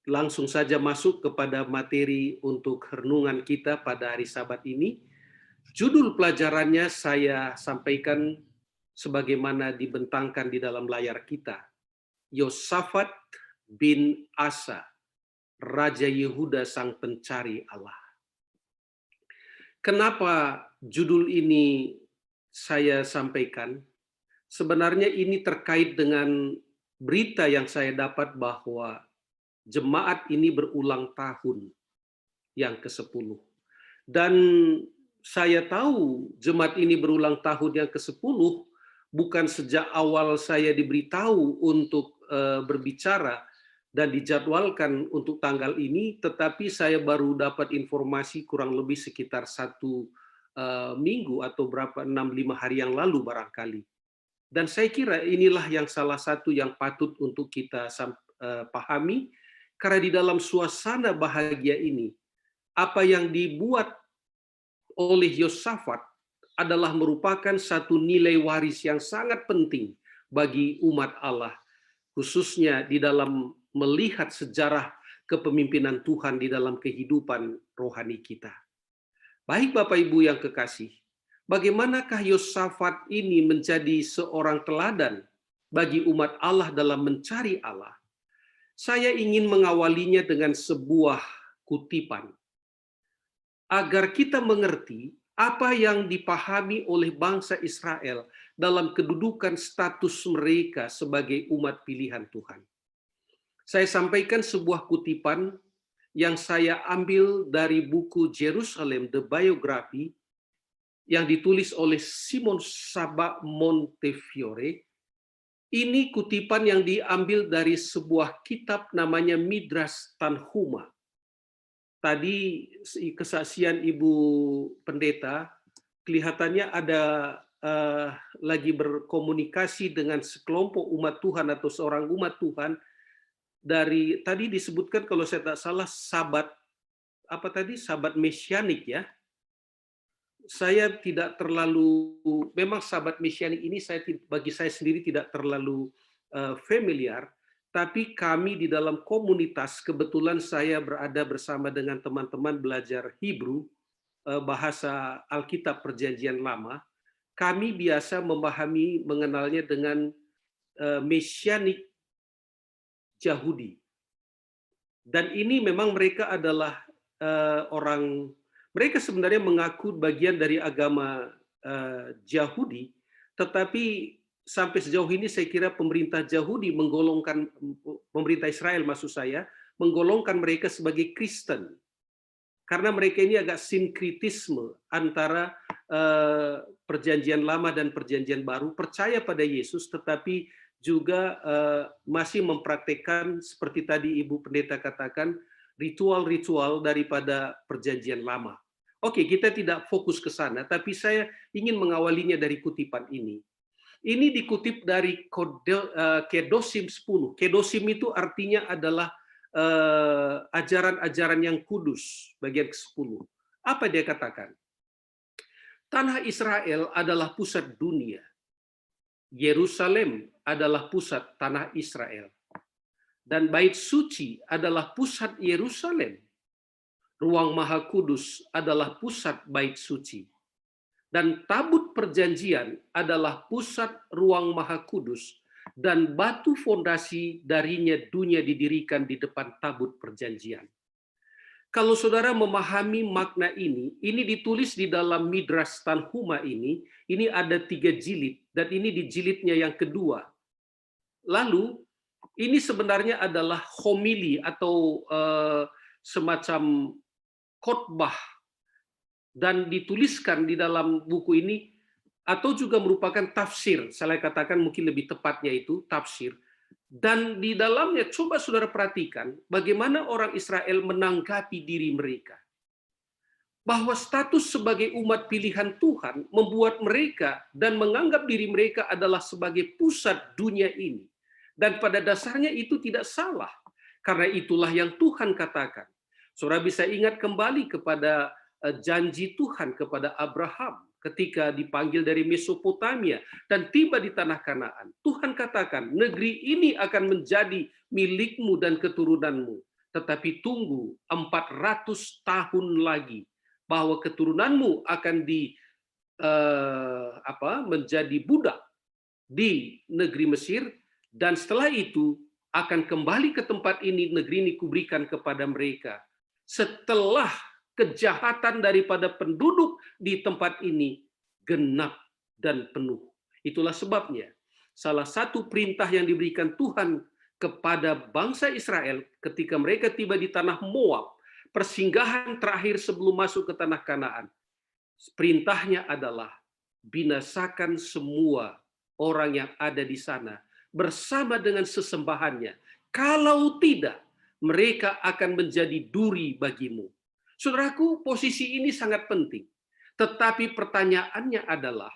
langsung saja masuk kepada materi untuk renungan kita pada hari Sabat ini. Judul pelajarannya saya sampaikan sebagaimana dibentangkan di dalam layar kita. Yosafat bin Asa, Raja Yehuda sang pencari Allah. Kenapa judul ini saya sampaikan? Sebenarnya ini terkait dengan berita yang saya dapat bahwa jemaat ini berulang tahun yang ke-10. Dan saya tahu jemaat ini berulang tahun yang ke-10 bukan sejak awal saya diberitahu untuk berbicara dan dijadwalkan untuk tanggal ini, tetapi saya baru dapat informasi kurang lebih sekitar 1 minggu atau 6-5 hari yang lalu barangkali. Dan saya kira inilah yang salah satu yang patut untuk kita pahami, karena di dalam suasana bahagia ini, apa yang dibuat oleh Yosafat adalah merupakan satu nilai waris yang sangat penting bagi umat Allah, khususnya di dalam melihat sejarah kepemimpinan Tuhan di dalam kehidupan rohani kita. Baik Bapak Ibu yang kekasih, bagaimanakah Yosafat ini menjadi seorang teladan bagi umat Allah dalam mencari Allah? Saya ingin mengawalinya dengan sebuah kutipan, agar kita mengerti apa yang dipahami oleh bangsa Israel dalam kedudukan status mereka sebagai umat pilihan Tuhan. Saya sampaikan sebuah kutipan yang saya ambil dari buku Jerusalem, The Biography, yang ditulis oleh Simon Saba Montefiore. Ini kutipan yang diambil dari sebuah kitab namanya Midrash Tanhuma. Tadi kesaksian Ibu Pendeta, kelihatannya ada lagi berkomunikasi dengan sekelompok umat Tuhan atau seorang umat Tuhan dari tadi disebutkan kalau saya tak salah sabat apa tadi sabat mesianik ya. Saya tidak terlalu, memang sahabat mesianik ini bagi saya sendiri tidak terlalu familiar, tapi kami di dalam komunitas, kebetulan saya berada bersama dengan teman-teman belajar Hebrew, bahasa Alkitab Perjanjian Lama, kami biasa memahami mengenalnya dengan mesianik Yahudi. Dan ini memang mereka adalah mereka sebenarnya mengaku bagian dari agama Yahudi, tetapi sampai sejauh ini saya kira pemerintah Yahudi pemerintah Israel maksud saya, menggolongkan mereka sebagai Kristen. Karena mereka ini agak sinkritisme antara perjanjian lama dan perjanjian baru, percaya pada Yesus tetapi juga masih mempraktekkan seperti tadi Ibu Pendeta katakan, ritual-ritual daripada perjanjian lama. Oke, kita tidak fokus ke sana, tapi saya ingin mengawalinya dari kutipan ini. Ini dikutip dari Kedosim 10. Kedosim itu artinya adalah ajaran-ajaran yang kudus, bagian ke-10. Apa dia katakan? Tanah Israel adalah pusat dunia. Yerusalem adalah pusat tanah Israel. Dan bait suci adalah pusat Yerusalem. Ruang Maha Kudus adalah pusat bait suci. Dan tabut perjanjian adalah pusat ruang Maha Kudus, dan batu fondasi darinya dunia didirikan di depan tabut perjanjian. Kalau saudara memahami makna ini ditulis di dalam Midrash Tanhuma ini ada 3 jilid, dan ini di jilidnya yang kedua. Lalu, ini sebenarnya adalah homili atau semacam khotbah, dan dituliskan di dalam buku ini, atau juga merupakan tafsir, saya katakan mungkin lebih tepatnya itu tafsir. Dan di dalamnya coba saudara perhatikan bagaimana orang Israel menanggapi diri mereka. Bahwa status sebagai umat pilihan Tuhan membuat mereka dan menganggap diri mereka adalah sebagai pusat dunia ini. Dan pada dasarnya itu tidak salah. Karena itulah yang Tuhan katakan. Saudara bisa ingat kembali kepada janji Tuhan kepada Abraham ketika dipanggil dari Mesopotamia dan tiba di tanah Kanaan. Tuhan katakan, negeri ini akan menjadi milikmu dan keturunanmu. tetapi tunggu 400 tahun lagi bahwa keturunanmu akan menjadi budak di negeri Mesir, dan setelah itu akan kembali ke tempat ini, negeri ini kuberikan kepada mereka. Setelah kejahatan daripada penduduk di tempat ini genap dan penuh. Itulah sebabnya salah satu perintah yang diberikan Tuhan kepada bangsa Israel ketika mereka tiba di tanah Moab, persinggahan terakhir sebelum masuk ke tanah Kanaan. Perintahnya adalah binasakan semua orang yang ada di sana bersama dengan sesembahannya. Kalau tidak, mereka akan menjadi duri bagimu. Saudaraku, posisi ini sangat penting. Tetapi pertanyaannya adalah,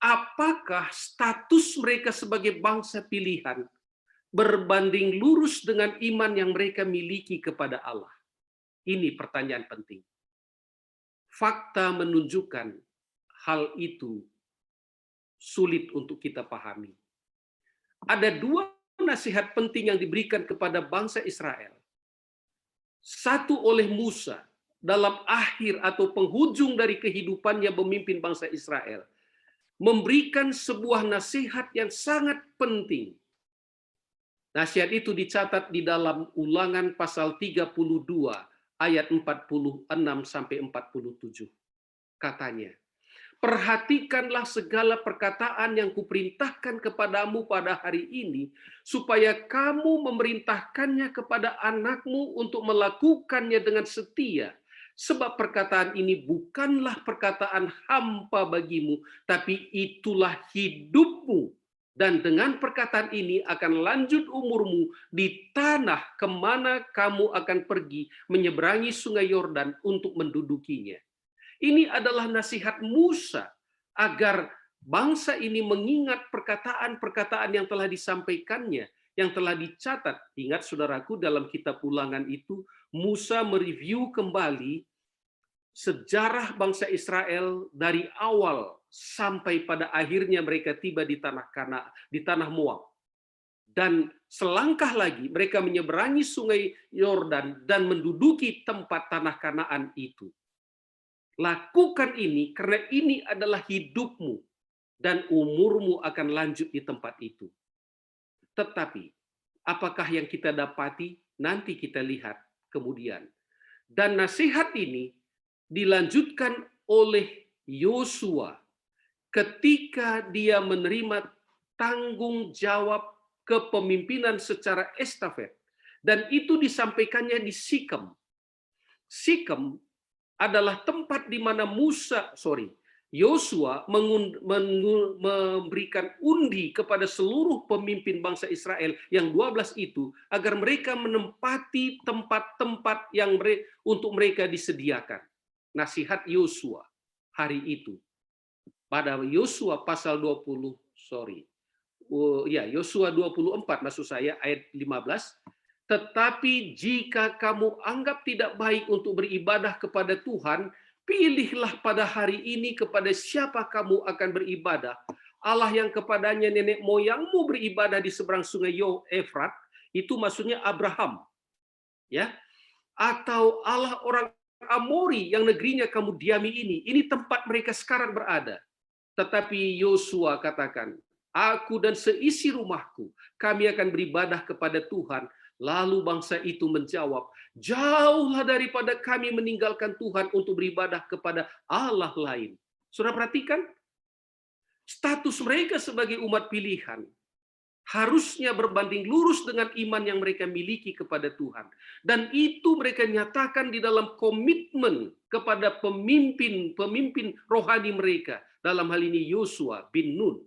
apakah status mereka sebagai bangsa pilihan berbanding lurus dengan iman yang mereka miliki kepada Allah? Ini pertanyaan penting. Fakta menunjukkan hal itu sulit untuk kita pahami. Ada dua nasihat penting yang diberikan kepada bangsa Israel. Satu oleh Musa dalam akhir atau penghujung dari kehidupannya memimpin bangsa Israel, memberikan sebuah nasihat yang sangat penting. Nasihat itu dicatat di dalam Ulangan pasal 32 ayat 46 sampai 47. Katanya, perhatikanlah segala perkataan yang kuperintahkan kepadamu pada hari ini, supaya kamu memerintahkannya kepada anakmu untuk melakukannya dengan setia. Sebab perkataan ini bukanlah perkataan hampa bagimu, tapi itulah hidupmu. Dan dengan perkataan ini akan lanjut umurmu di tanah kemana kamu akan pergi menyeberangi sungai Yordan untuk mendudukinya. Ini adalah nasihat Musa agar bangsa ini mengingat perkataan-perkataan yang telah disampaikannya, yang telah dicatat. Ingat saudaraku, dalam kitab Ulangan itu Musa mereview kembali sejarah bangsa Israel dari awal sampai pada akhirnya mereka tiba di tanah Moab. Dan selangkah lagi mereka menyeberangi sungai Yordan dan menduduki tempat tanah Kanaan itu. Lakukan ini karena ini adalah hidupmu dan umurmu akan lanjut di tempat itu. Tetapi apakah yang kita dapati? Nanti kita lihat kemudian. Dan nasihat ini dilanjutkan oleh Yosua ketika dia menerima tanggung jawab kepemimpinan secara estafet, dan itu disampaikannya di Sikem. Sikem adalah tempat di mana Yosua memberikan undi kepada seluruh pemimpin bangsa Israel yang 12 itu agar mereka menempati tempat-tempat yang untuk mereka disediakan. Nasihat Yosua hari itu. Pada Yosua pasal 24 maksud saya ayat 15, tetapi jika kamu anggap tidak baik untuk beribadah kepada Tuhan, pilihlah pada hari ini kepada siapa kamu akan beribadah. Allah yang kepadanya nenek moyangmu beribadah di seberang sungai Efrat, itu maksudnya Abraham. Ya. Atau Allah orang Amori yang negerinya kamu diami ini tempat mereka sekarang berada. Tetapi Yosua katakan, aku dan seisi rumahku, kami akan beribadah kepada Tuhan. Lalu bangsa itu menjawab, jauhlah daripada kami meninggalkan Tuhan untuk beribadah kepada Allah lain. Sudah perhatikan? Status mereka sebagai umat pilihan harusnya berbanding lurus dengan iman yang mereka miliki kepada Tuhan. Dan itu mereka nyatakan di dalam komitmen kepada pemimpin rohani mereka. Dalam hal ini Yosua bin Nun.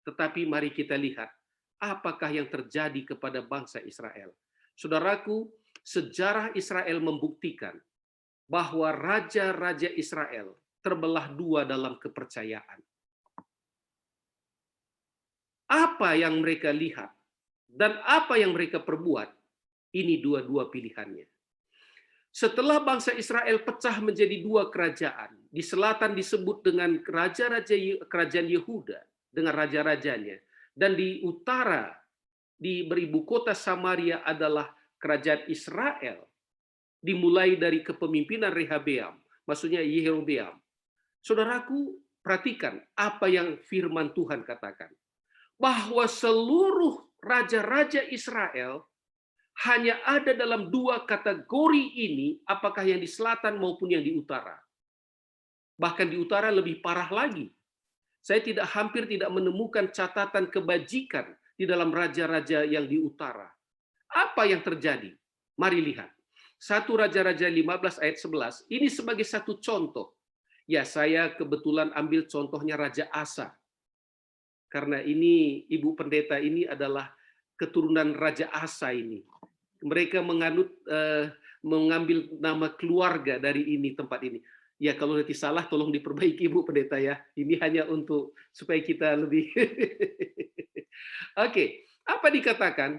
Tetapi mari kita lihat, apakah yang terjadi kepada bangsa Israel. Saudaraku, sejarah Israel membuktikan bahwa raja-raja Israel terbelah dua dalam kepercayaan. Apa yang mereka lihat dan apa yang mereka perbuat, ini dua-dua pilihannya. Setelah bangsa Israel pecah menjadi dua kerajaan, di selatan disebut dengan kerajaan Yehuda dengan raja-rajanya, dan di utara di beribu kota Samaria adalah kerajaan Israel dimulai dari kepemimpinan Rehabeam, maksudnya Yerobeam. Saudaraku, perhatikan apa yang firman Tuhan katakan. Bahwa seluruh raja-raja Israel hanya ada dalam dua kategori ini, apakah yang di selatan maupun yang di utara. Bahkan di utara lebih parah lagi. Saya hampir tidak menemukan catatan kebajikan di dalam raja-raja yang di utara. Apa yang terjadi? Mari lihat. 1 Raja-Raja 15 ayat 11, ini sebagai satu contoh. Ya, saya kebetulan ambil contohnya Raja Asa. Karena ini, Ibu Pendeta ini adalah keturunan Raja Asa ini. Mereka mengambil nama keluarga dari ini, tempat ini. Ya, kalau nanti salah tolong diperbaiki Ibu Pendeta ya. Ini hanya untuk supaya kita lebih Oke, apa dikatakan?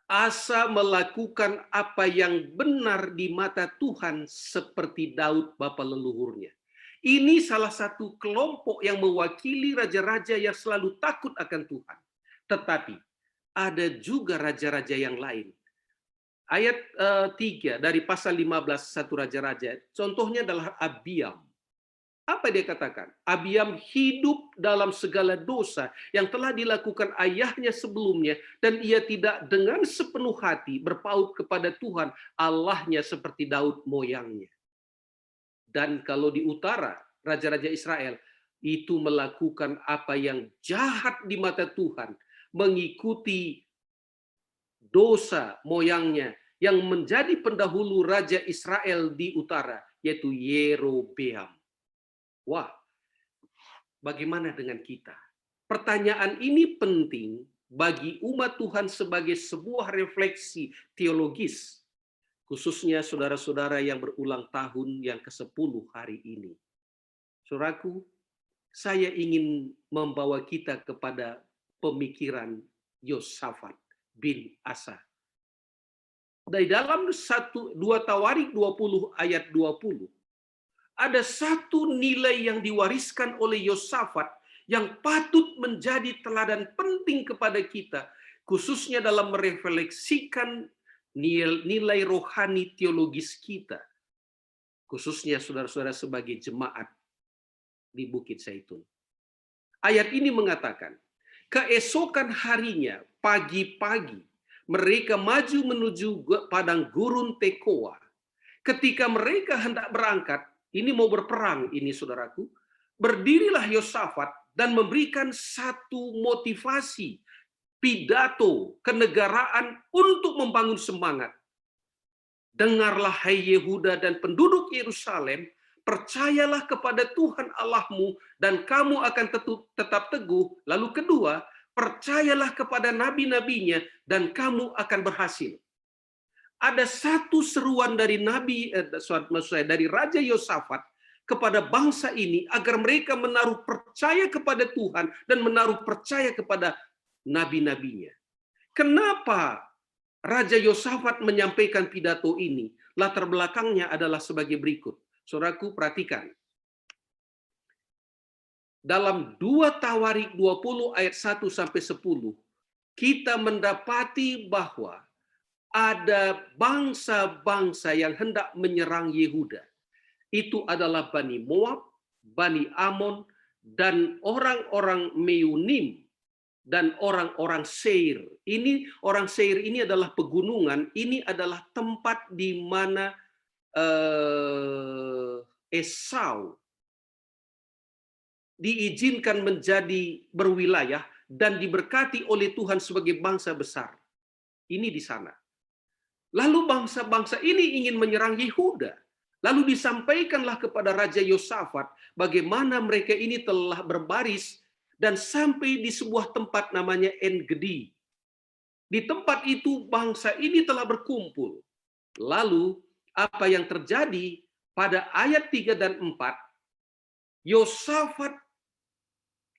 Asa melakukan apa yang benar di mata Tuhan seperti Daud bapa leluhurnya. Ini salah satu kelompok yang mewakili raja-raja yang selalu takut akan Tuhan. Tetapi ada juga raja-raja yang lain. Ayat 3 dari pasal 15 satu raja-raja, contohnya adalah Abiam. Apa dia katakan? Abiam hidup dalam segala dosa yang telah dilakukan ayahnya sebelumnya, dan ia tidak dengan sepenuh hati berpaut kepada Tuhan Allahnya seperti Daud moyangnya. Dan kalau di utara, raja-raja Israel itu melakukan apa yang jahat di mata Tuhan, mengikuti dosa moyangnya yang menjadi pendahulu raja Israel di utara, yaitu Yerobeam. Wah, bagaimana dengan kita? Pertanyaan ini penting bagi umat Tuhan sebagai sebuah refleksi teologis, khususnya saudara-saudara yang berulang tahun yang ke-10 hari ini. Saudaraku, saya ingin membawa kita kepada pemikiran Yosafat bin Asa. Dari dalam 2 Tawarik 20 ayat 20, ada satu nilai yang diwariskan oleh Yosafat yang patut menjadi teladan penting kepada kita, khususnya dalam merefleksikan nilai rohani teologis kita, khususnya saudara-saudara sebagai jemaat di Bukit Zaitun. Ayat ini mengatakan, keesokan harinya, pagi-pagi, mereka maju menuju padang gurun Tekoa. Ketika mereka hendak berangkat, ini mau berperang ini saudaraku, berdirilah Yosafat dan memberikan satu motivasi, pidato kenegaraan untuk membangun semangat. Dengarlah hai Yehuda dan penduduk Yerusalem, percayalah kepada Tuhan Allahmu dan kamu akan tetap teguh. Lalu kedua, percayalah kepada nabi-nabinya dan kamu akan berhasil. Ada satu seruan dari dari Raja Yosafat kepada bangsa ini agar mereka menaruh percaya kepada Tuhan dan menaruh percaya kepada nabi-nabinya. Kenapa Raja Yosafat menyampaikan pidato ini? Latar belakangnya adalah sebagai berikut. Saudaraku, perhatikan. Dalam 2 Tawarik 20 ayat 1 sampai 10, kita mendapati bahwa ada bangsa-bangsa yang hendak menyerang Yehuda. Itu adalah Bani Moab, Bani Amon, dan orang-orang Meunim, dan orang-orang Seir. Ini orang Seir ini adalah pegunungan, ini adalah tempat di mana Esau diizinkan menjadi berwilayah dan diberkati oleh Tuhan sebagai bangsa besar. Ini di sana. Lalu bangsa-bangsa ini ingin menyerang Yehuda. Lalu disampaikanlah kepada Raja Yosafat bagaimana mereka ini telah berbaris dan sampai di sebuah tempat namanya En-Gedi. Di tempat itu bangsa ini telah berkumpul. Lalu apa yang terjadi pada ayat 3 dan 4, Yosafat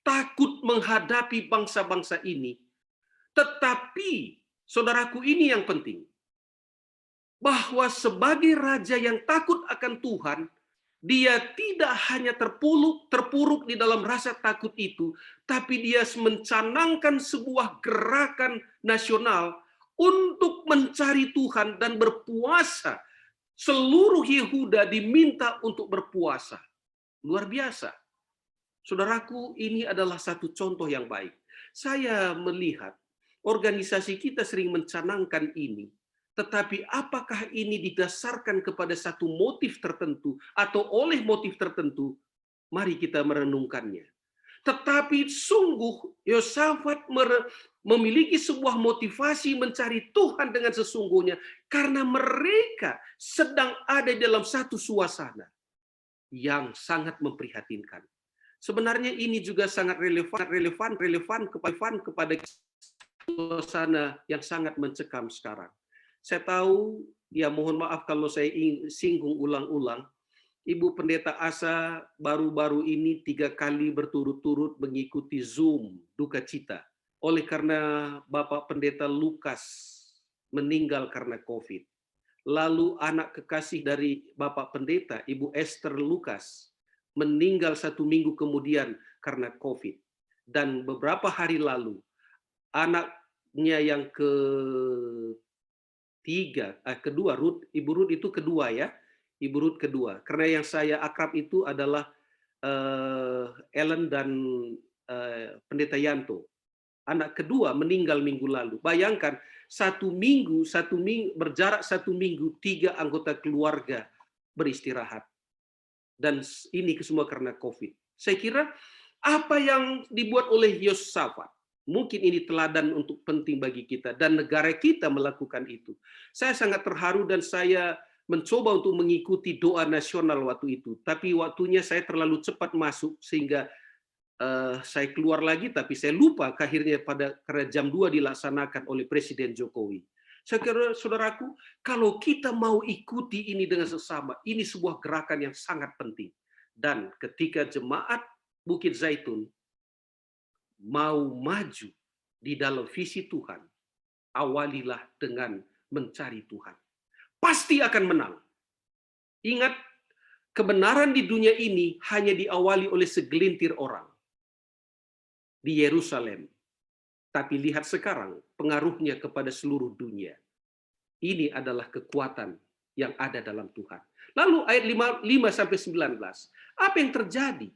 takut menghadapi bangsa-bangsa ini. Tetapi, saudaraku, ini yang penting. Bahwa sebagai raja yang takut akan Tuhan, dia tidak hanya terpuruk di dalam rasa takut itu, tapi dia mencanangkan sebuah gerakan nasional untuk mencari Tuhan dan berpuasa. Seluruh Yehuda diminta untuk berpuasa. Luar biasa. Saudaraku, ini adalah satu contoh yang baik. Saya melihat organisasi kita sering mencanangkan ini, tetapi apakah ini didasarkan kepada satu motif tertentu atau oleh motif tertentu? Mari kita merenungkannya. Tetapi sungguh Yosafat memiliki sebuah motivasi mencari Tuhan dengan sesungguhnya karena mereka sedang ada dalam satu suasana yang sangat memprihatinkan. Sebenarnya ini juga sangat relevan kepada suasana yang sangat mencekam sekarang. Saya tahu, ya mohon maaf kalau saya singgung ulang-ulang, Ibu Pendeta Asa baru-baru ini 3 kali berturut-turut mengikuti Zoom duka cita oleh karena Bapak Pendeta Lukas meninggal karena COVID. Lalu anak kekasih dari Bapak Pendeta, Ibu Esther Lukas, meninggal 1 minggu kemudian karena COVID. Dan beberapa hari lalu, anaknya yang kedua, Ibu Ruth itu kedua ya, Ibu Ruth kedua. Karena yang saya akrab itu adalah Ellen dan Pendeta Yanto. Anak kedua meninggal minggu lalu. Bayangkan, 1 minggu berjarak 1 minggu, 3 anggota keluarga beristirahat. Dan ini semua karena COVID. Saya kira apa yang dibuat oleh Yosafat, mungkin ini teladan untuk penting bagi kita dan negara kita melakukan itu. Saya sangat terharu dan saya mencoba untuk mengikuti doa nasional waktu itu. Tapi waktunya saya terlalu cepat masuk sehingga saya keluar lagi, tapi saya lupa akhirnya karena jam 2 dilaksanakan oleh Presiden Jokowi. Saya kira, saudaraku, kalau kita mau ikuti ini dengan sesama, ini sebuah gerakan yang sangat penting. Dan ketika jemaat Bukit Zaitun mau maju di dalam visi Tuhan, awalilah dengan mencari Tuhan. Pasti akan menang. Ingat, kebenaran di dunia ini hanya diawali oleh segelintir orang di Yerusalem. Tapi lihat sekarang pengaruhnya kepada seluruh dunia. Ini adalah kekuatan yang ada dalam Tuhan. Lalu ayat 5-19. Apa yang terjadi?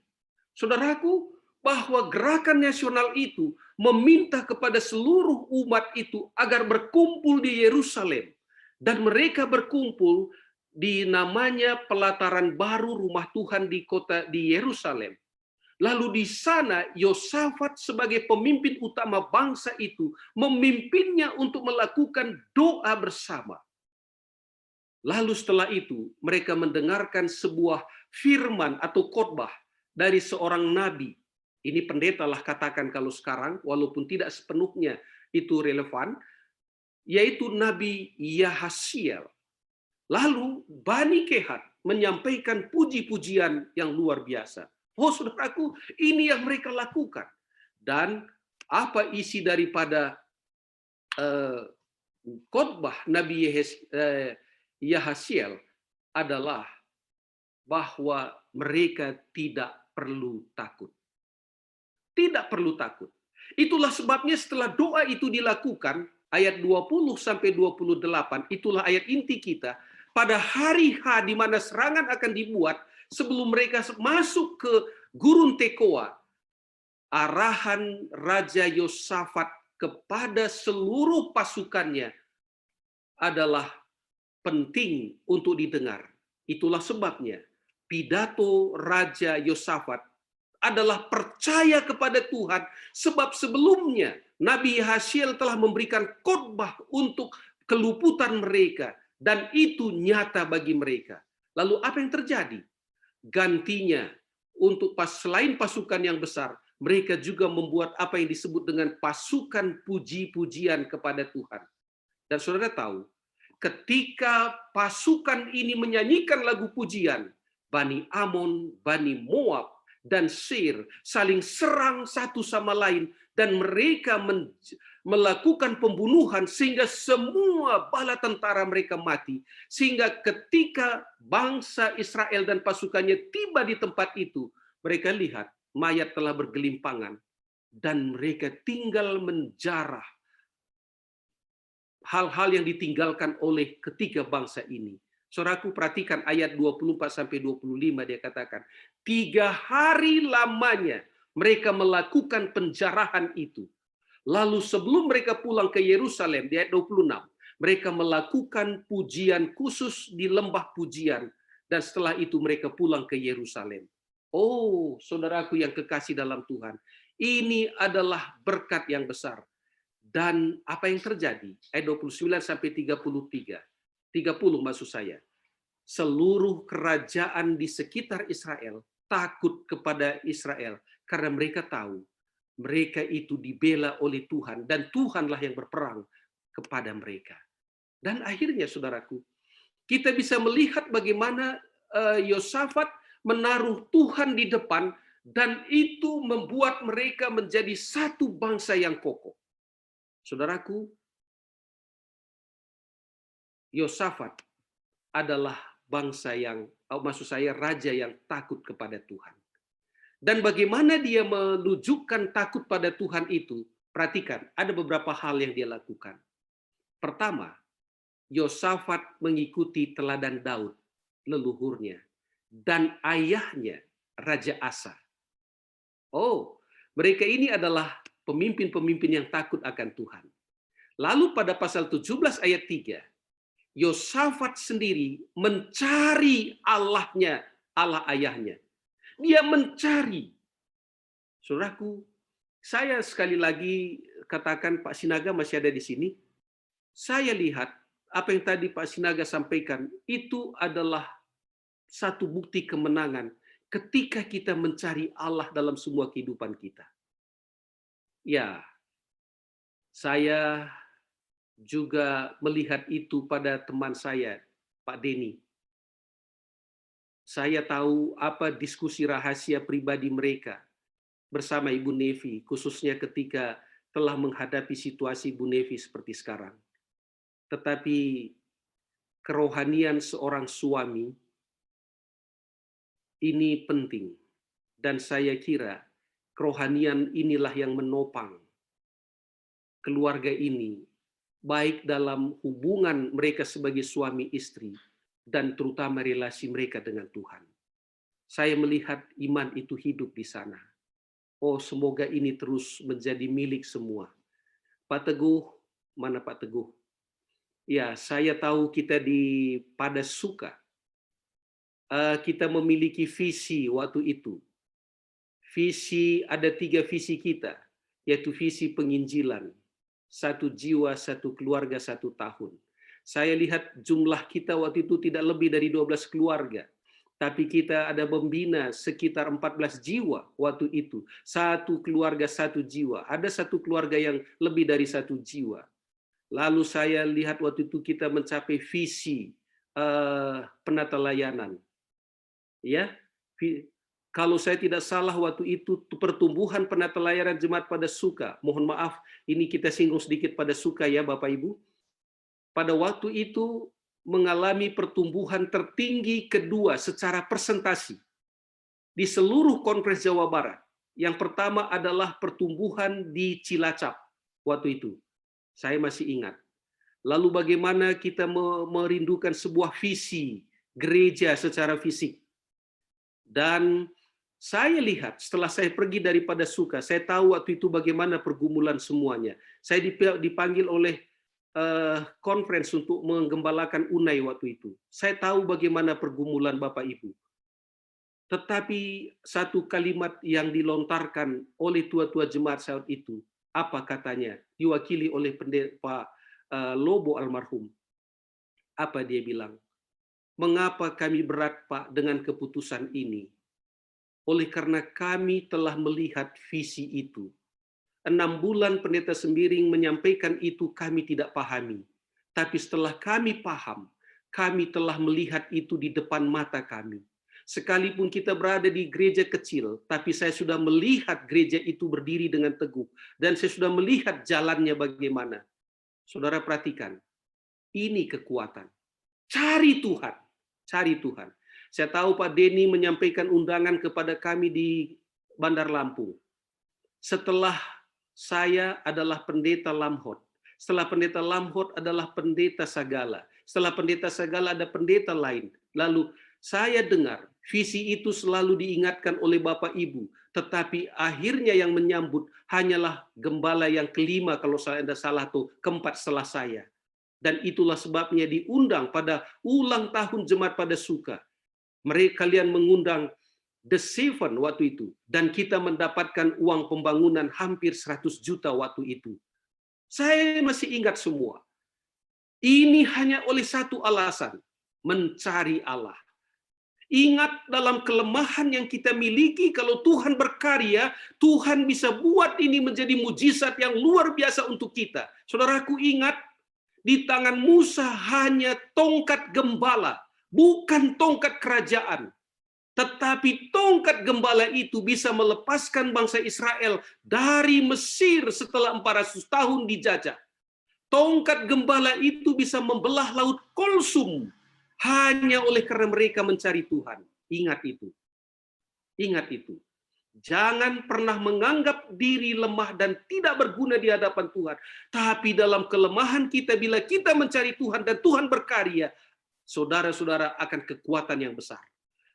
Saudaraku, bahwa gerakan nasional itu meminta kepada seluruh umat itu agar berkumpul di Yerusalem. Dan mereka berkumpul di namanya pelataran baru rumah Tuhan di Yerusalem. Lalu di sana Yosafat sebagai pemimpin utama bangsa itu memimpinnya untuk melakukan doa bersama. Lalu setelah itu mereka mendengarkan sebuah firman atau khotbah dari seorang nabi. Ini pendeta lah katakan kalau sekarang, walaupun tidak sepenuhnya itu relevan, yaitu Nabi Yahasiel. Lalu Bani Kehat menyampaikan puji-pujian yang luar biasa. Oh saudaraku, ini yang mereka lakukan. Dan apa isi daripada khotbah Nabi Yahasiel adalah bahwa mereka tidak perlu takut. Tidak perlu takut. Itulah sebabnya setelah doa itu dilakukan, ayat 20-28, itulah ayat inti kita, pada hari H di mana serangan akan dibuat, sebelum mereka masuk ke gurun Tekoa, arahan Raja Yosafat kepada seluruh pasukannya adalah penting untuk didengar. Itulah sebabnya pidato Raja Yosafat adalah percaya kepada Tuhan, sebab sebelumnya Nabi Yahasiel telah memberikan khotbah untuk keluputan mereka, dan itu nyata bagi mereka. Lalu apa yang terjadi? Gantinya, untuk selain pasukan yang besar, mereka juga membuat apa yang disebut dengan pasukan puji-pujian kepada Tuhan. Dan saudara tahu, ketika pasukan ini menyanyikan lagu pujian, Bani Amon, Bani Moab, dan Seir saling serang satu sama lain, dan mereka melakukan pembunuhan sehingga semua bala tentara mereka mati. Sehingga ketika bangsa Israel dan pasukannya tiba di tempat itu, mereka lihat mayat telah bergelimpangan dan mereka tinggal menjarah hal-hal yang ditinggalkan oleh ketiga bangsa ini. Saudaraku, perhatikan ayat 24-25, dia katakan, 3 hari lamanya mereka melakukan penjarahan itu. Lalu sebelum mereka pulang ke Yerusalem, di ayat 26, mereka melakukan pujian khusus di lembah pujian, dan setelah itu mereka pulang ke Yerusalem. Oh, saudaraku yang kekasih dalam Tuhan, ini adalah berkat yang besar. Dan apa yang terjadi? Ayat 29-33. 30 maksud saya. Seluruh kerajaan di sekitar Israel takut kepada Israel karena mereka tahu mereka itu dibela oleh Tuhan dan Tuhanlah yang berperang kepada mereka. Dan akhirnya saudaraku, kita bisa melihat bagaimana Yosafat menaruh Tuhan di depan dan itu membuat mereka menjadi satu bangsa yang kokoh. Saudaraku, Yosafat adalah bangsa yang, maksud saya raja yang takut kepada Tuhan. Dan bagaimana dia menunjukkan takut pada Tuhan itu? Perhatikan, ada beberapa hal yang dia lakukan. Pertama, Yosafat mengikuti teladan Daud, leluhurnya, dan ayahnya, Raja Asa. Oh, mereka ini adalah pemimpin-pemimpin yang takut akan Tuhan. Lalu pada pasal 17 ayat 3, Yosafat sendiri mencari Allahnya, Allah ayahnya. Dia mencari. Saudaraku, saya sekali lagi katakan Pak Sinaga masih ada di sini. Saya lihat apa yang tadi Pak Sinaga sampaikan, itu adalah satu bukti kemenangan ketika kita mencari Allah dalam semua kehidupan kita. Ya, saya juga melihat itu pada teman saya, Pak Denny. Saya tahu apa diskusi rahasia pribadi mereka bersama Ibu Nevi, khususnya ketika telah menghadapi situasi Ibu Nevi seperti sekarang. Tetapi kerohanian seorang suami ini penting. Dan saya kira kerohanian inilah yang menopang keluarga ini, baik dalam hubungan mereka sebagai suami istri, dan terutama relasi mereka dengan Tuhan. Saya melihat iman itu hidup di sana. Oh, semoga ini terus menjadi milik semua. Pak Teguh, mana Pak Teguh? Ya, saya tahu kita di Padasuka, kita memiliki visi waktu itu. Ada 3 visi kita, yaitu visi penginjilan. 1 jiwa, 1 keluarga, 1 tahun. Saya lihat jumlah kita waktu itu tidak lebih dari 12 keluarga. Tapi kita ada membina sekitar 14 jiwa waktu itu. 1 keluarga, 1 jiwa. Ada 1 keluarga yang lebih dari 1 jiwa. Lalu saya lihat waktu itu kita mencapai visi penata layanan. Ya, kalau saya tidak salah waktu itu pertumbuhan penata layanan jemaat Padasuka. Mohon maaf, ini kita singgung sedikit Padasuka ya Bapak Ibu. Pada waktu itu mengalami pertumbuhan tertinggi kedua secara persentasi di seluruh Kongres Jawa Barat. Yang pertama adalah pertumbuhan di Cilacap waktu itu. Saya masih ingat. Lalu bagaimana kita merindukan sebuah visi gereja secara fisik. Dan saya lihat setelah saya pergi daripada Suka, saya tahu waktu itu bagaimana pergumulan semuanya. Saya dipanggil oleh conference untuk menggembalakan Unai waktu itu. Saya tahu bagaimana pergumulan Bapak Ibu. Tetapi satu kalimat yang dilontarkan oleh tua-tua jemaat saat itu, apa katanya? Diwakili oleh Pak Lobo almarhum. Apa dia bilang? Mengapa kami berat, Pak, dengan keputusan ini? Oleh karena kami telah melihat visi itu. 6 bulan Pendeta Sembiring menyampaikan itu kami tidak pahami. Tapi setelah kami paham, kami telah melihat itu di depan mata kami. Sekalipun kita berada di gereja kecil, tapi saya sudah melihat gereja itu berdiri dengan teguh. Dan saya sudah melihat jalannya bagaimana. Saudara perhatikan, ini kekuatan. Cari Tuhan. Cari Tuhan. Saya tahu Pak Denny menyampaikan undangan kepada kami di Bandar Lampung. Setelah saya adalah pendeta Lamhot, Setelah pendeta Lamhot adalah pendeta Sagala. Setelah pendeta Sagala ada pendeta lain. Lalu saya dengar visi itu selalu diingatkan oleh Bapak Ibu. Tetapi akhirnya yang menyambut hanyalah gembala yang kelima, kalau saya tidak salah tuh, keempat setelah saya. Dan itulah sebabnya diundang pada ulang tahun Jemaat Pada Suka. Mereka kalian mengundang The Seven waktu itu. Dan kita mendapatkan uang pembangunan hampir 100 juta waktu itu. Saya masih ingat semua. Ini hanya oleh satu alasan, mencari Allah. Ingat dalam kelemahan yang kita miliki, kalau Tuhan berkarya, Tuhan bisa buat ini menjadi mujizat yang luar biasa untuk kita. Saudaraku ingat, di tangan Musa hanya tongkat gembala, bukan tongkat kerajaan. Tetapi tongkat gembala itu bisa melepaskan bangsa Israel dari Mesir setelah 400 tahun dijajah. Tongkat gembala itu bisa membelah laut Kulsum hanya oleh karena mereka mencari Tuhan. Ingat itu. Ingat itu. Jangan pernah menganggap diri lemah dan tidak berguna di hadapan Tuhan. Tapi dalam kelemahan kita, bila kita mencari Tuhan dan Tuhan berkarya, saudara-saudara akan kekuatan yang besar.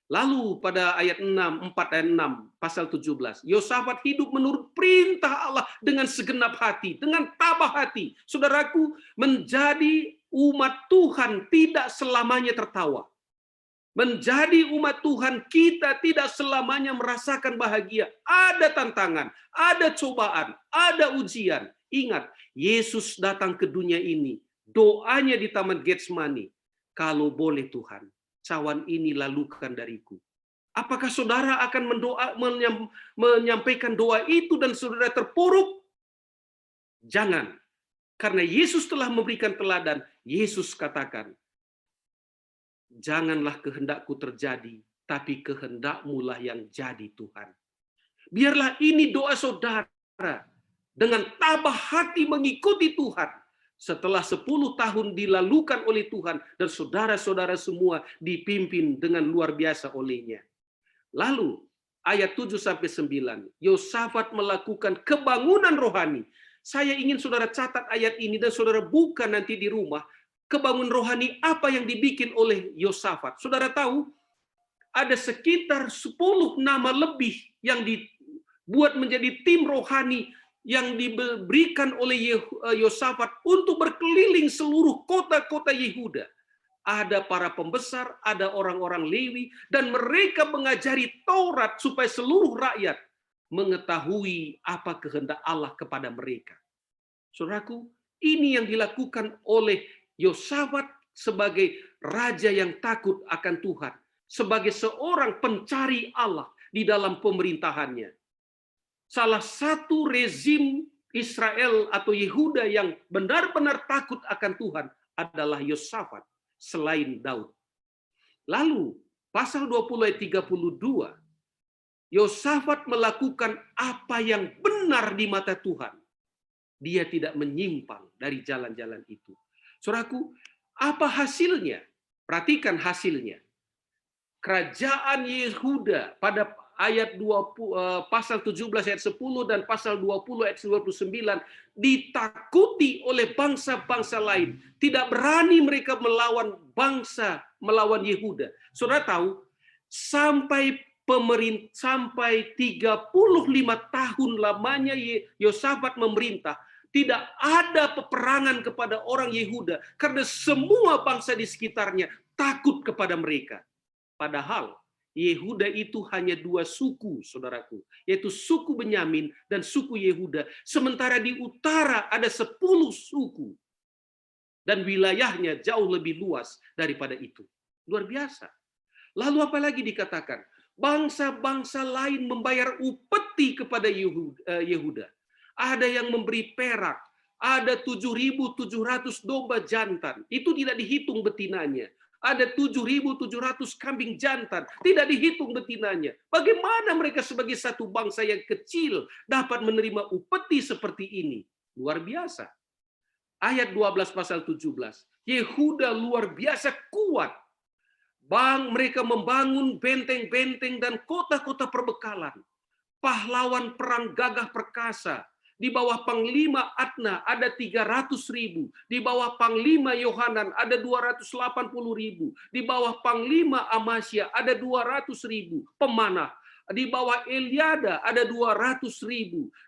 Lalu pada ayat 4 ayat 6, pasal 17, Yosafat hidup menurut perintah Allah dengan segenap hati, dengan tabah hati. Saudaraku, menjadi umat Tuhan tidak selamanya tertawa. Menjadi umat Tuhan, kita tidak selamanya merasakan bahagia. Ada tantangan, ada cobaan, ada ujian. Ingat, Yesus datang ke dunia ini. Doanya di Taman Getsemani, kalau boleh Tuhan, cawan ini lalukan dariku. Apakah saudara akan menyampaikan doa itu dan saudara terpuruk? Jangan. Karena Yesus telah memberikan teladan. Yesus katakan, janganlah kehendakku terjadi, tapi kehendakmu lah yang jadi Tuhan. Biarlah ini doa saudara. Dengan tabah hati mengikuti Tuhan. Setelah 10 tahun dilalukan oleh Tuhan dan saudara-saudara semua dipimpin dengan luar biasa olehnya. Lalu ayat 7-9, Yosafat melakukan kebangunan rohani. Saya ingin saudara catat ayat ini dan saudara buka nanti di rumah. Kebangunan rohani apa yang dibikin oleh Yosafat. Saudara tahu ada sekitar 10 nama lebih yang dibuat menjadi tim rohani yang diberikan oleh Yosafat untuk berkeliling seluruh kota-kota Yehuda. Ada para pembesar, ada orang-orang Lewi, dan mereka mengajari Taurat supaya seluruh rakyat mengetahui apa kehendak Allah kepada mereka. Saudaraku, ini yang dilakukan oleh Yosafat sebagai raja yang takut akan Tuhan, sebagai seorang pencari Allah di dalam pemerintahannya. Salah satu rezim Israel atau Yehuda yang benar-benar takut akan Tuhan adalah Yosafat selain Daud. Lalu pasal 20 ayat 32, Yosafat melakukan apa yang benar di mata Tuhan. Dia tidak menyimpang dari jalan-jalan itu. Saudaraku, apa hasilnya? Perhatikan hasilnya. Kerajaan Yehuda pada ayat 20, pasal 17 ayat 10 dan pasal 20 ayat 29 ditakuti oleh bangsa-bangsa lain. Tidak berani mereka melawan Yehuda. Saudara tahu, sampai 35 tahun lamanya Yosafat memerintah, tidak ada peperangan kepada orang Yehuda karena semua bangsa di sekitarnya takut kepada mereka. Padahal Yehuda itu hanya 2 suku, saudaraku, yaitu suku Benyamin dan suku Yehuda. Sementara di utara ada 10 suku. Dan wilayahnya jauh lebih luas daripada itu. Luar biasa. Lalu apa lagi dikatakan? Bangsa-bangsa lain membayar upeti kepada Yehuda. Ada yang memberi perak. Ada 7.700 domba jantan. Itu tidak dihitung betinanya. Ada 7.700 kambing jantan, tidak dihitung betinanya. Bagaimana mereka sebagai satu bangsa yang kecil dapat menerima upeti seperti ini? Luar biasa. Ayat 12 pasal 17. Yehuda luar biasa kuat. Mereka membangun benteng-benteng dan kota-kota perbekalan. Pahlawan perang gagah perkasa. Di bawah Panglima Adna ada 300.000. Di bawah Panglima Yohanan ada 280.000. Di bawah Panglima Amasya ada 200.000 pemanah. Di bawah Eliada ada 200.000.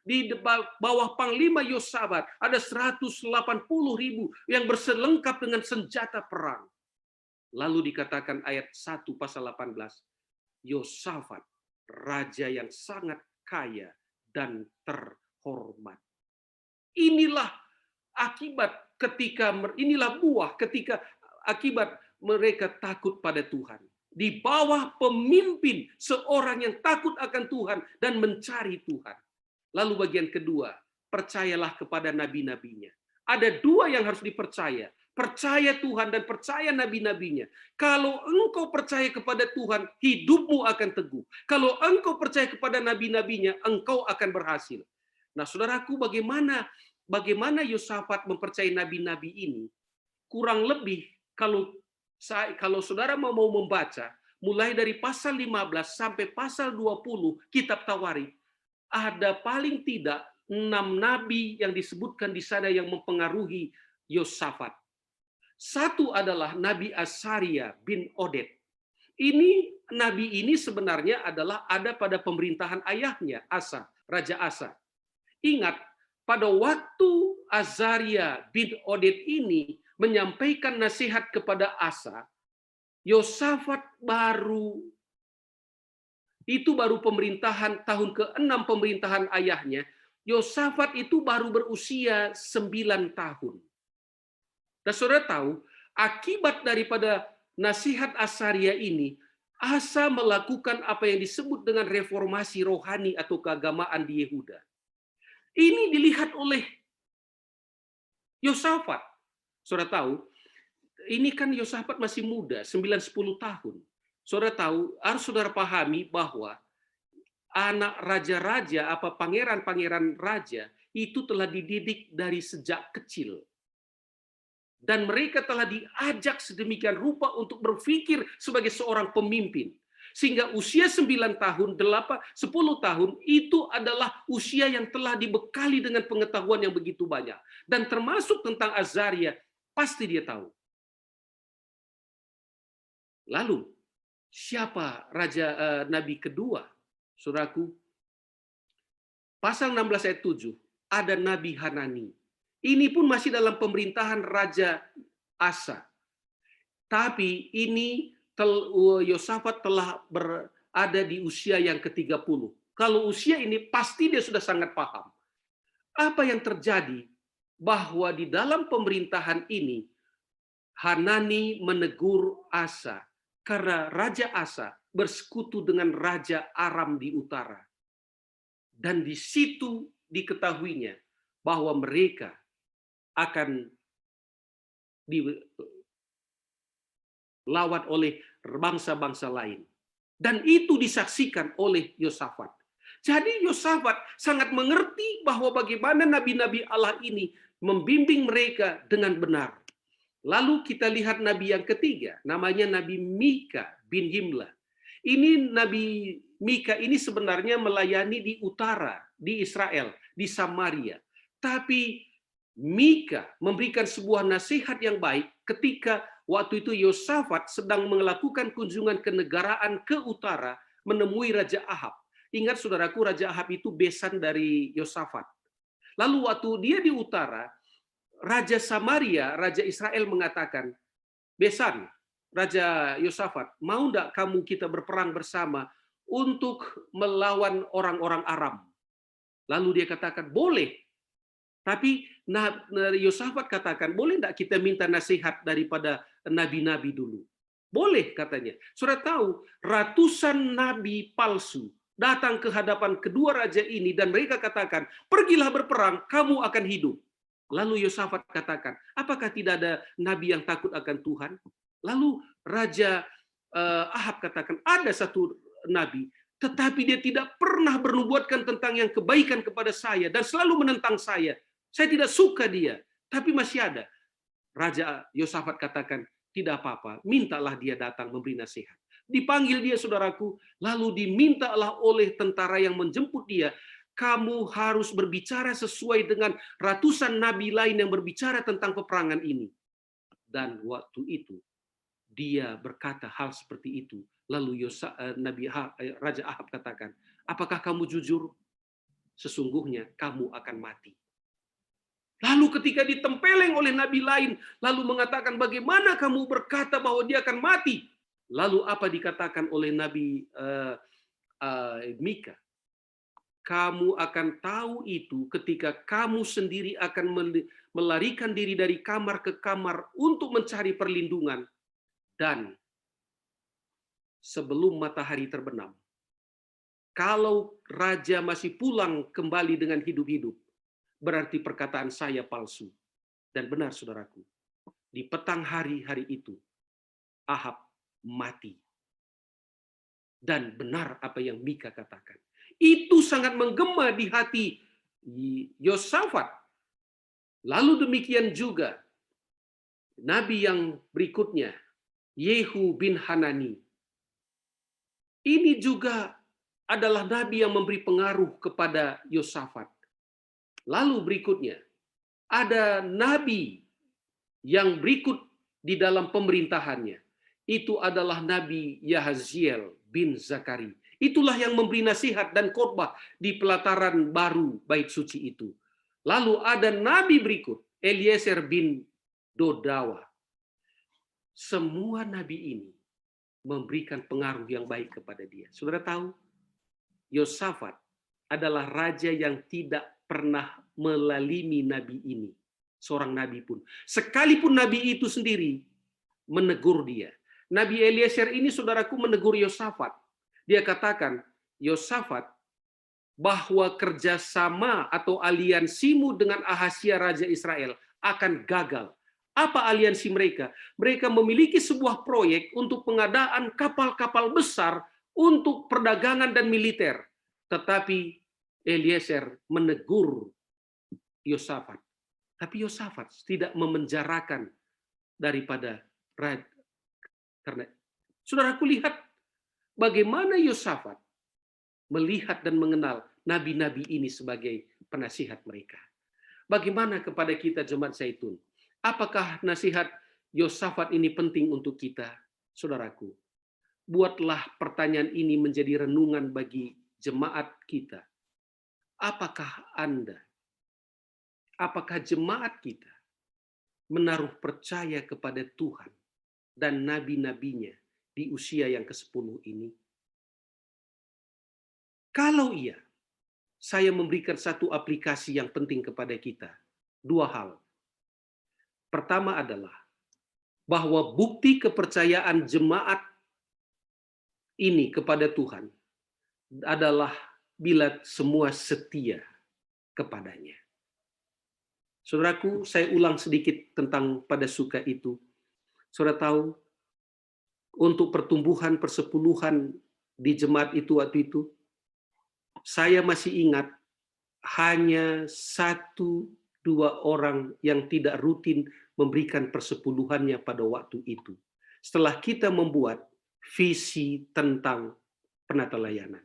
Di bawah Panglima Yosabat ada 180.000 yang berselengkap dengan senjata perang. Lalu dikatakan ayat 1 pasal 18, Yosafat, raja yang sangat kaya dan terhormat. Inilah buah ketika akibat mereka takut pada Tuhan. Di bawah pemimpin seorang yang takut akan Tuhan dan mencari Tuhan. Lalu bagian kedua, percayalah kepada nabi-nabinya. Ada dua yang harus dipercaya. Percaya Tuhan dan percaya nabi-nabinya. Kalau engkau percaya kepada Tuhan, hidupmu akan teguh. Kalau engkau percaya kepada nabi-nabinya, engkau akan berhasil. Nah, saudaraku, bagaimana Yosafat mempercayai nabi-nabi ini? Kurang lebih kalau saudara mau membaca, mulai dari pasal 15 sampai pasal 20 kitab Tawarikh, ada paling tidak 6 nabi yang disebutkan di sana yang mempengaruhi Yosafat. Satu adalah Nabi Asaria bin Oded. Nabi ini sebenarnya ada pada pemerintahan ayahnya, Asa, Raja Asa. Ingat, pada waktu Azaria bin Oded ini menyampaikan nasihat kepada Asa, Yosafat baru pemerintahan tahun ke-6 pemerintahan ayahnya. Yosafat itu baru berusia 9 tahun. Dan saudara tahu, akibat daripada nasihat Asaria ini, Asa melakukan apa yang disebut dengan reformasi rohani atau keagamaan di Yehuda. Ini dilihat oleh Yosafat. Saudara tahu, ini kan Yosafat masih muda, 9-10 tahun. Saudara tahu, harus saudara pahami bahwa anak raja-raja, pangeran-pangeran raja, itu telah dididik dari sejak kecil. Dan mereka telah diajak sedemikian rupa untuk berpikir sebagai seorang pemimpin. Sehingga usia 9 tahun, 10 tahun, itu adalah usia yang telah dibekali dengan pengetahuan yang begitu banyak. Dan termasuk tentang Azaria, pasti dia tahu. Lalu, siapa nabi kedua? Saudaraku, pasal 16 ayat 7, ada Nabi Hanani. Ini pun masih dalam pemerintahan Raja Asa. Tapi ini Yosafat telah berada di usia yang ke-30. Kalau usia ini pasti dia sudah sangat paham. Apa yang terjadi? Bahwa di dalam pemerintahan ini, Hanani menegur Asa. Karena Raja Asa bersekutu dengan Raja Aram di utara. Dan di situ diketahuinya bahwa mereka akan dilawat oleh bangsa-bangsa lain. Dan itu disaksikan oleh Yosafat. Jadi Yosafat sangat mengerti bahwa bagaimana nabi-nabi Allah ini membimbing mereka dengan benar. Lalu kita lihat nabi yang ketiga, namanya Nabi Mika bin Yimla. Ini Nabi Mika ini sebenarnya melayani di utara, di Israel, di Samaria. Tapi Mika memberikan sebuah nasihat yang baik ketika waktu itu Yosafat sedang melakukan kunjungan kenegaraan ke utara menemui Raja Ahab. Ingat saudaraku, Raja Ahab itu besan dari Yosafat. Lalu waktu dia di utara, Raja Samaria, Raja Israel mengatakan, besan, Raja Yosafat, mau enggak kita berperang bersama untuk melawan orang-orang Aram? Lalu dia katakan, boleh. Tapi Yosafat katakan, boleh enggak kita minta nasihat daripada nabi-nabi dulu? Boleh, katanya. Saudara tahu, ratusan nabi palsu datang ke hadapan kedua raja ini dan mereka katakan, pergilah berperang, kamu akan hidup. Lalu Yosafat katakan, apakah tidak ada nabi yang takut akan Tuhan? Lalu Raja Ahab katakan, ada satu nabi, tetapi dia tidak pernah bernubuatkan tentang yang kebaikan kepada saya dan selalu menentang saya. Saya tidak suka dia, tapi masih ada. Raja Yosafat katakan, tidak apa-apa, mintalah dia datang memberi nasihat. Dipanggil dia, saudaraku, lalu dimintalah oleh tentara yang menjemput dia. kamu harus berbicara sesuai dengan ratusan nabi lain yang berbicara tentang peperangan ini. Dan waktu itu dia berkata hal seperti itu. Lalu Raja Ahab katakan, apakah kamu jujur? Sesungguhnya kamu akan mati. Lalu ketika ditempeleng oleh nabi lain, lalu mengatakan, bagaimana kamu berkata bahwa dia akan mati? Lalu apa dikatakan oleh Nabi Mika? Kamu akan tahu itu ketika kamu sendiri akan melarikan diri dari kamar ke kamar untuk mencari perlindungan. Dan sebelum matahari terbenam, kalau raja masih pulang kembali dengan hidup-hidup, berarti perkataan saya palsu. Dan benar, saudaraku, di petang hari itu, Ahab mati. Dan benar apa yang Mika katakan. Itu sangat menggema di hati Yosafat. Lalu demikian juga nabi yang berikutnya, Yehu bin Hanani. Ini juga adalah nabi yang memberi pengaruh kepada Yosafat. Lalu berikutnya, ada nabi yang berikut di dalam pemerintahannya. Itu adalah Nabi Yahaziel bin Zakari. Itulah yang memberi nasihat dan khotbah di pelataran baru bait suci itu. Lalu ada nabi berikut, Eliezer bin Dodawa. Semua nabi ini memberikan pengaruh yang baik kepada dia. Saudara tahu, Yosafat adalah raja yang tidak pernah melalimi nabi ini. Seorang nabi pun. Sekalipun nabi itu sendiri menegur dia. Nabi Eliezer ini, saudaraku, menegur Yosafat. Dia katakan, Yosafat, bahwa kerjasama atau aliansimu dengan Ahazia Raja Israel akan gagal. Apa aliansi mereka? Mereka memiliki sebuah proyek untuk pengadaan kapal-kapal besar untuk perdagangan dan militer. Tetapi Eliezer menegur Yosafat. Tapi Yosafat tidak memenjarakan daripada raja. Karena saudaraku, lihat bagaimana Yosafat melihat dan mengenal nabi-nabi ini sebagai penasihat mereka. Bagaimana kepada kita jemaat Zaitun? Apakah nasihat Yosafat ini penting untuk kita? Saudaraku, buatlah pertanyaan ini menjadi renungan bagi jemaat kita. Apakah Anda, apakah jemaat kita menaruh percaya kepada Tuhan dan nabi-nabinya di usia yang ke-10 ini? Kalau iya, saya memberikan satu aplikasi yang penting kepada kita. Dua hal. Pertama adalah bahwa bukti kepercayaan jemaat ini kepada Tuhan adalah bila semua setia kepadanya. Saudaraku, saya ulang sedikit tentang pada suka itu. Saudara tahu, untuk pertumbuhan persepuluhan di jemaat itu waktu itu, saya masih ingat hanya 1-2 orang yang tidak rutin memberikan persepuluhannya pada waktu itu. Setelah kita membuat visi tentang penata layanan.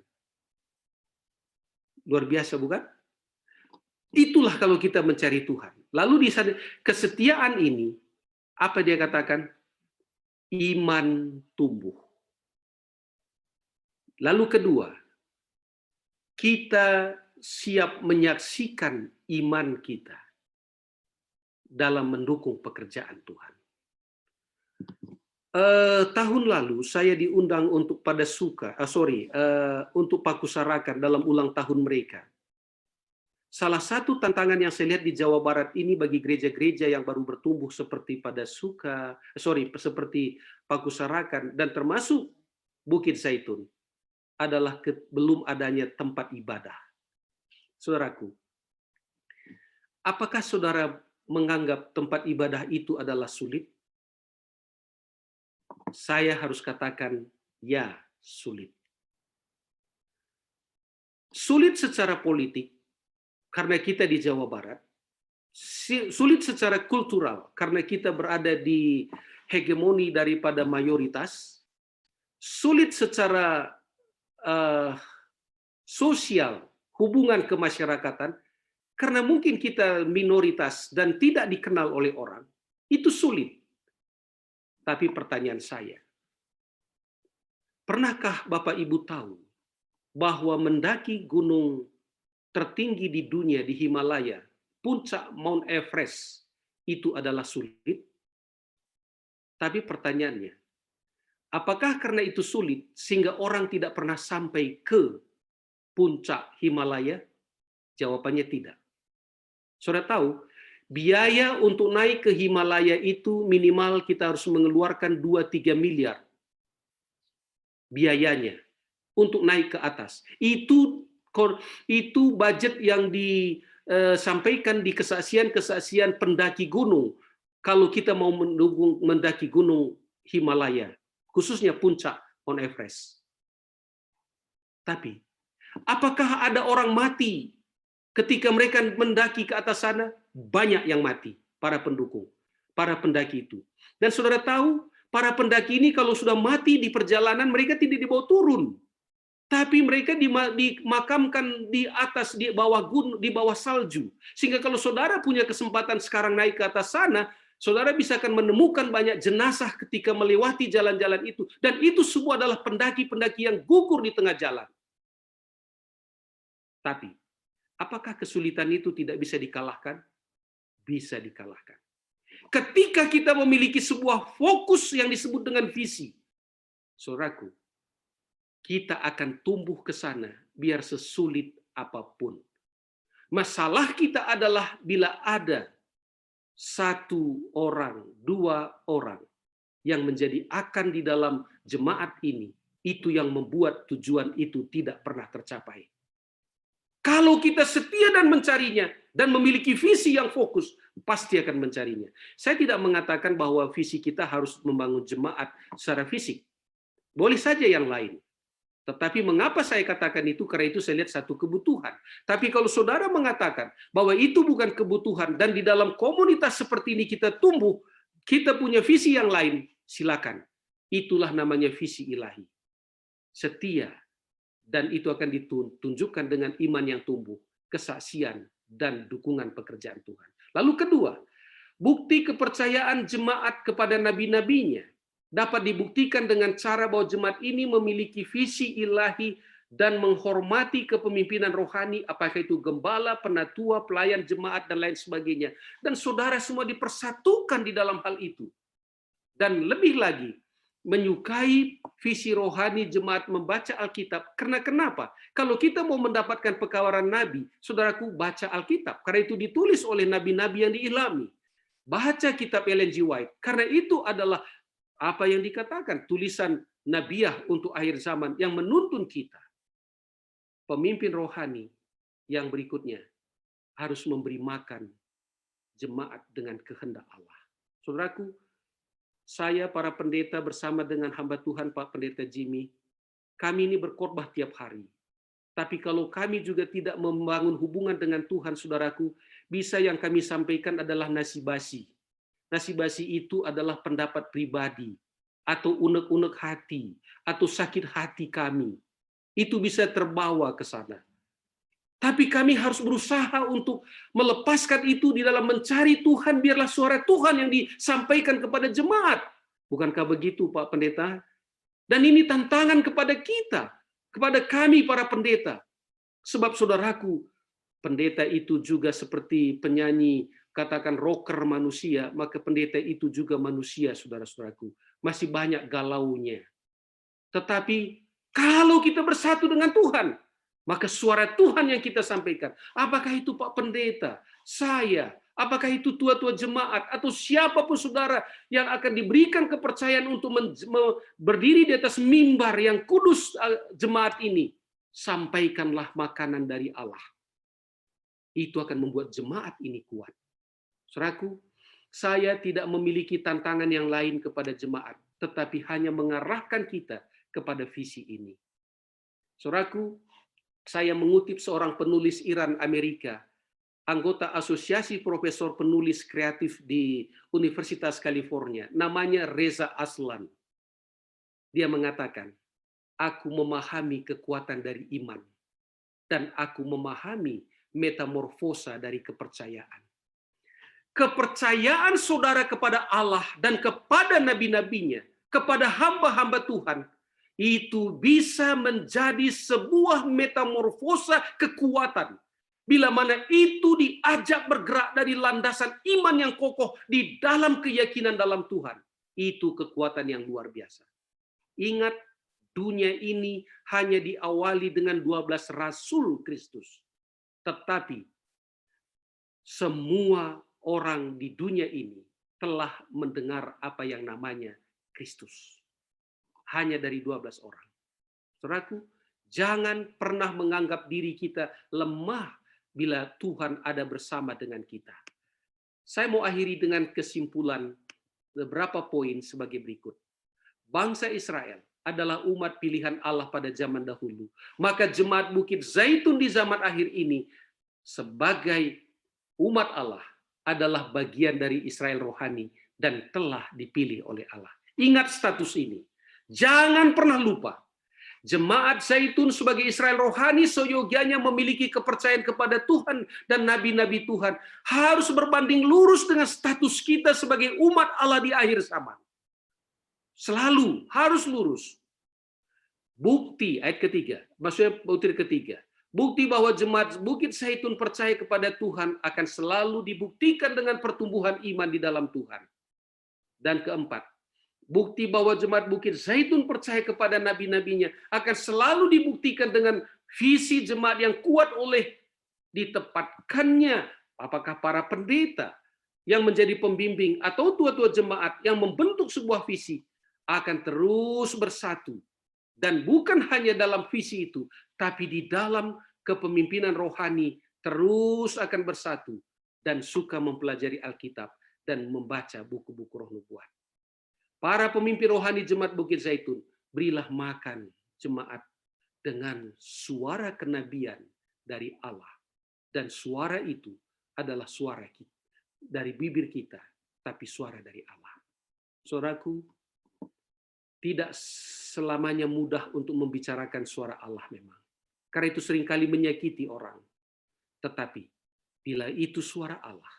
Luar biasa, bukan? Itulah kalau kita mencari Tuhan. Lalu di sana kesetiaan ini, apa dia katakan? Iman tumbuh. Lalu kedua, kita siap menyaksikan iman kita dalam mendukung pekerjaan Tuhan. Tahun lalu saya diundang untuk untuk Pakusarakan dalam ulang tahun mereka. Salah satu tantangan yang saya lihat di Jawa Barat ini bagi gereja-gereja yang baru bertumbuh seperti seperti Pakusarakan dan termasuk Bukit Zaitun adalah belum adanya tempat ibadah. Saudaraku, apakah saudara menganggap tempat ibadah itu adalah sulit? Saya harus katakan, ya, sulit. Sulit secara politik, karena kita di Jawa Barat. Sulit secara kultural, karena kita berada di hegemoni daripada mayoritas. Sulit secara sosial, hubungan kemasyarakatan, karena mungkin kita minoritas dan tidak dikenal oleh orang, itu sulit. Tapi pertanyaan saya, pernahkah Bapak Ibu tahu bahwa mendaki gunung tertinggi di dunia di Himalaya, puncak Mount Everest, itu adalah sulit? Tapi pertanyaannya, apakah karena itu sulit sehingga orang tidak pernah sampai ke puncak Himalaya? Jawabannya tidak. Saudara tahu, biaya untuk naik ke Himalaya itu minimal kita harus mengeluarkan 2-3 miliar biayanya untuk naik ke atas. Itu budget yang disampaikan di kesaksian-kesaksian pendaki gunung kalau kita mau mendaki gunung Himalaya, khususnya puncak Mount Everest. Tapi, apakah ada orang mati ketika mereka mendaki ke atas sana? Banyak yang mati, para pendukung, para pendaki itu. Dan saudara tahu, para pendaki ini kalau sudah mati di perjalanan, mereka tidak dibawa turun. Tapi mereka dimakamkan di atas, di bawah gunung, di bawah salju. Sehingga kalau saudara punya kesempatan sekarang naik ke atas sana, saudara bisa akan menemukan banyak jenazah ketika melewati jalan-jalan itu. Dan itu semua adalah pendaki-pendaki yang gugur di tengah jalan. Tapi, apakah kesulitan itu tidak bisa dikalahkan? Bisa dikalahkan. Ketika kita memiliki sebuah fokus yang disebut dengan visi, saudaraku, kita akan tumbuh ke sana biar sesulit apapun. Masalah kita adalah bila ada satu orang, dua orang yang menjadi akan di dalam jemaat ini, itu yang membuat tujuan itu tidak pernah tercapai. Kalau kita setia dan mencarinya, dan memiliki visi yang fokus, pasti akan mencarinya. Saya tidak mengatakan bahwa visi kita harus membangun jemaat secara fisik. Boleh saja yang lain. Tetapi mengapa saya katakan itu? Karena itu saya lihat satu kebutuhan. Tapi kalau saudara mengatakan bahwa itu bukan kebutuhan, dan di dalam komunitas seperti ini kita tumbuh, kita punya visi yang lain, silakan. Itulah namanya visi ilahi. Setia. Dan itu akan ditunjukkan dengan iman yang tumbuh, kesaksian, dan dukungan pekerjaan Tuhan. Lalu kedua, bukti kepercayaan jemaat kepada nabi-nabinya dapat dibuktikan dengan cara bahwa jemaat ini memiliki visi ilahi dan menghormati kepemimpinan rohani, apakah itu gembala, penatua, pelayan jemaat, dan lain sebagainya. Dan saudara semua dipersatukan di dalam hal itu. Dan lebih lagi, menyukai visi rohani jemaat membaca Alkitab. Karena kenapa? Kalau kita mau mendapatkan pekabaran Nabi, saudaraku, baca Alkitab. Karena itu ditulis oleh nabi-nabi yang diilhami. Baca kitab Ellen G. White. Karena itu adalah apa yang dikatakan, tulisan nabiah untuk akhir zaman yang menuntun kita. Pemimpin rohani yang berikutnya harus memberi makan jemaat dengan kehendak Allah. Saudaraku, saya, para pendeta, bersama dengan hamba Tuhan Pak Pendeta Jimmy, kami ini berkhotbah tiap hari. Tapi kalau kami juga tidak membangun hubungan dengan Tuhan, saudaraku, bisa yang kami sampaikan adalah nasi basi. Nasi basi itu adalah pendapat pribadi, atau unek-unek hati, atau sakit hati kami. Itu bisa terbawa ke sana. Tapi kami harus berusaha untuk melepaskan itu di dalam mencari Tuhan, biarlah suara Tuhan yang disampaikan kepada jemaat. Bukankah begitu, Pak Pendeta? Dan ini tantangan kepada kita, kepada kami para pendeta. Sebab saudaraku, pendeta itu juga seperti penyanyi, katakan rocker manusia, maka pendeta itu juga manusia, saudara-saudaraku. Masih banyak galaunya. Tetapi kalau kita bersatu dengan Tuhan, maka suara Tuhan yang kita sampaikan, apakah itu Pak Pendeta, saya, apakah itu tua-tua jemaat, atau siapapun saudara yang akan diberikan kepercayaan untuk berdiri di atas mimbar yang kudus jemaat ini, sampaikanlah makanan dari Allah. Itu akan membuat jemaat ini kuat. Saudaraku, saya tidak memiliki tantangan yang lain kepada jemaat, tetapi hanya mengarahkan kita kepada visi ini. Saudaraku, saya mengutip seorang penulis Iran Amerika, anggota Asosiasi Profesor Penulis Kreatif di Universitas California, namanya Reza Aslan. Dia mengatakan, aku memahami kekuatan dari iman, dan aku memahami metamorfosa dari kepercayaan. Kepercayaan saudara kepada Allah dan kepada nabi-nabinya, kepada hamba-hamba Tuhan, itu bisa menjadi sebuah metamorfosa kekuatan. Bila mana itu diajak bergerak dari landasan iman yang kokoh di dalam keyakinan dalam Tuhan. Itu kekuatan yang luar biasa. Ingat, dunia ini hanya diawali dengan 12 rasul Kristus. Tetapi semua orang di dunia ini telah mendengar apa yang namanya Kristus. Hanya dari 12 orang. Saudaraku, jangan pernah menganggap diri kita lemah bila Tuhan ada bersama dengan kita. Saya mau akhiri dengan kesimpulan beberapa poin sebagai berikut. Bangsa Israel adalah umat pilihan Allah pada zaman dahulu. Maka jemaat Bukit Zaitun di zaman akhir ini sebagai umat Allah adalah bagian dari Israel rohani dan telah dipilih oleh Allah. Ingat status ini. Jangan pernah lupa. Jemaat Zaitun sebagai Israel rohani seyogianya memiliki kepercayaan kepada Tuhan dan nabi-nabi Tuhan harus berbanding lurus dengan status kita sebagai umat Allah di akhir zaman. Selalu harus lurus. Bukti ayat ketiga, maksudnya butir ketiga. Bukti bahwa jemaat Bukit Zaitun percaya kepada Tuhan akan selalu dibuktikan dengan pertumbuhan iman di dalam Tuhan. Dan keempat, bukti bahwa jemaat Bukit Zaitun percaya kepada nabi-nabinya akan selalu dibuktikan dengan visi jemaat yang kuat oleh ditempatkannya apakah para pendeta yang menjadi pembimbing atau tua-tua jemaat yang membentuk sebuah visi akan terus bersatu. Dan bukan hanya dalam visi itu, tapi di dalam kepemimpinan rohani terus akan bersatu dan suka mempelajari Alkitab dan membaca buku-buku roh nubuat. Para pemimpin rohani jemaat Bukit Zaitun, berilah makan jemaat dengan suara kenabian dari Allah. Dan suara itu adalah suara kita, dari bibir kita, tapi suara dari Allah. Saudaraku, tidak selamanya mudah untuk membicarakan suara Allah memang. Karena itu seringkali menyakiti orang. Tetapi bila itu suara Allah,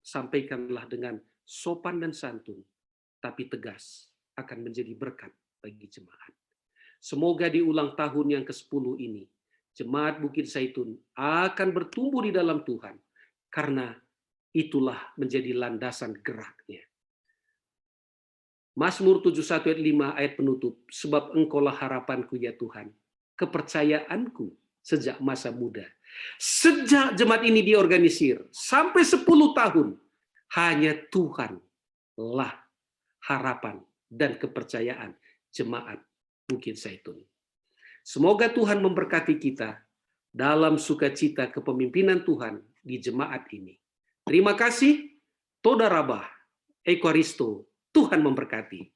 sampaikanlah dengan sopan dan santun, tapi tegas akan menjadi berkat bagi jemaat. Semoga di ulang tahun yang ke-10 ini, jemaat Bukit Zaitun akan bertumbuh di dalam Tuhan, karena itulah menjadi landasan geraknya. Mazmur 71 ayat 5 ayat penutup, sebab engkaulah harapanku ya Tuhan, kepercayaanku sejak masa muda. Sejak jemaat ini diorganisir, sampai 10 tahun, hanya Tuhanlah harapan dan kepercayaan jemaat Bukit Zaitun. Semoga Tuhan memberkati kita dalam sukacita kepemimpinan Tuhan di jemaat ini. Terima kasih, Toda Rabah, Eucharisto, Tuhan memberkati.